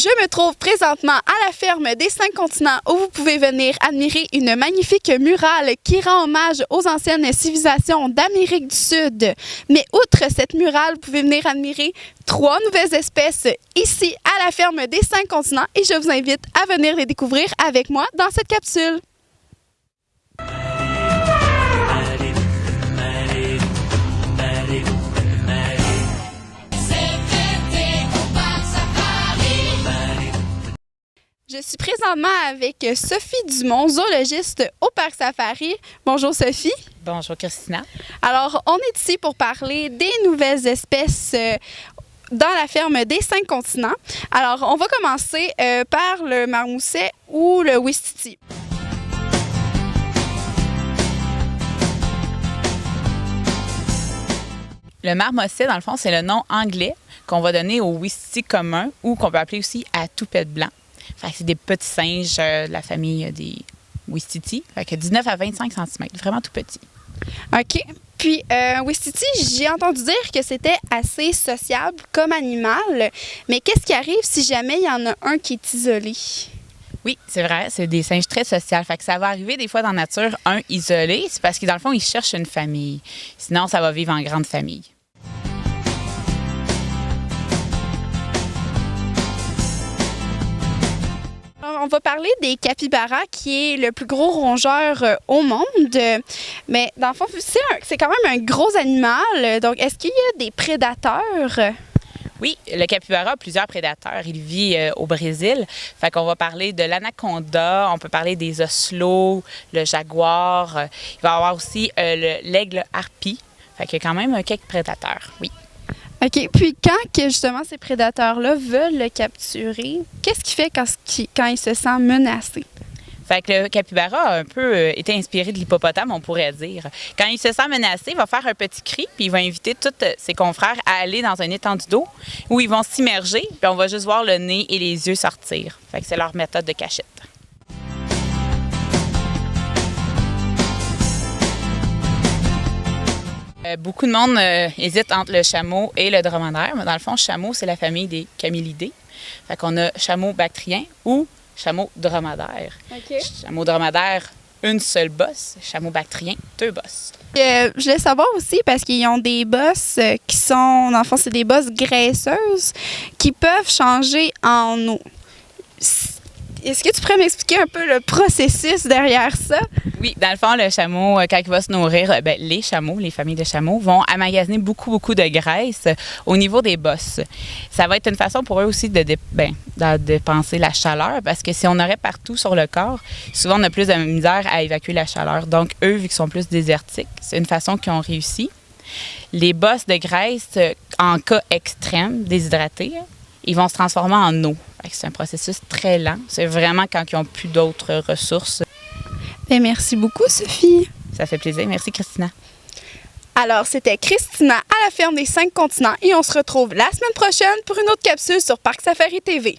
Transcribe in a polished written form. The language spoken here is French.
Je me trouve présentement à la ferme des 5 continents où vous pouvez venir admirer une magnifique murale qui rend hommage aux anciennes civilisations d'Amérique du Sud. Mais outre cette murale, vous pouvez venir admirer 3 nouvelles espèces ici à la ferme des 5 continents et je vous invite à venir les découvrir avec moi dans cette capsule. Je suis présentement avec Sophie Dumont, zoologiste au Parc Safari. Bonjour Sophie. Bonjour Christina. Alors, on est ici pour parler des nouvelles espèces dans la ferme des 5 continents. Alors, on va commencer par le marmousset ou le ouistiti. Le marmoset, dans le fond, c'est le nom anglais qu'on va donner au ouistiti commun ou qu'on peut appeler aussi à toupette blanc. Fait que c'est des petits singes de la famille des ouistiti, fait que 19 à 25 cm, vraiment tout petit. OK. Puis, ouistiti, j'ai entendu dire que c'était assez sociable comme animal, mais qu'est-ce qui arrive si jamais il y en a un qui est isolé? Oui, c'est vrai, c'est des singes très sociaux. Fait que ça va arriver des fois dans la nature, un isolé, c'est parce que dans le fond, ils cherchent une famille. Sinon, ça va vivre en grande famille. On va parler des capybaras, qui est le plus gros rongeur au monde. Mais dans le fond, c'est quand même un gros animal. Donc, est-ce qu'il y a des prédateurs? Oui, le capybara a plusieurs prédateurs. Il vit au Brésil. Fait qu'on va parler de l'anaconda, on peut parler des oslots, le jaguar. Il va y avoir aussi l'aigle harpie. Fait qu'il y a quand même quelques prédateurs, oui. OK. Puis quand que justement ces prédateurs-là veulent le capturer, qu'est-ce qu'il fait quand il se sent menacé? Fait que le capybara a un peu été inspiré de l'hippopotame, on pourrait dire. Quand il se sent menacé, il va faire un petit cri, puis il va inviter tous ses confrères à aller dans un étendue d'eau où ils vont s'immerger, puis on va juste voir le nez et les yeux sortir. Fait que c'est leur méthode de cachette. Beaucoup de monde hésite entre le chameau et le dromadaire, mais dans le fond, le chameau, c'est la famille des camélidés. Fait qu'on a chameau bactrien ou chameau dromadaire. OK. Chameau dromadaire, une seule bosse. Chameau bactrien, 2 bosses. Je voulais savoir aussi, parce qu'ils ont des bosses qui sont, dans le fond, c'est des bosses graisseuses qui peuvent changer en eau. Est-ce que tu pourrais m'expliquer un peu le processus derrière ça? Oui, dans le fond, le chameau, quand il va se nourrir, les chameaux, les familles de chameaux, vont emmagasiner beaucoup de graisse au niveau des bosses. Ça va être une façon pour eux aussi de dépenser la chaleur, parce que si on aurait partout sur le corps, souvent on a plus de misère à évacuer la chaleur. Donc, eux, vu qu'ils sont plus désertiques, c'est une façon qu'ils ont réussi. Les bosses de graisse, en cas extrême, déshydratés, ils vont se transformer en eau. C'est un processus très lent. C'est vraiment quand ils n'ont plus d'autres ressources. Bien, merci beaucoup, Sophie. Ça fait plaisir. Merci, Christina. Alors, c'était Christina à la ferme des 5 continents et on se retrouve la semaine prochaine pour une autre capsule sur Parc Safari TV.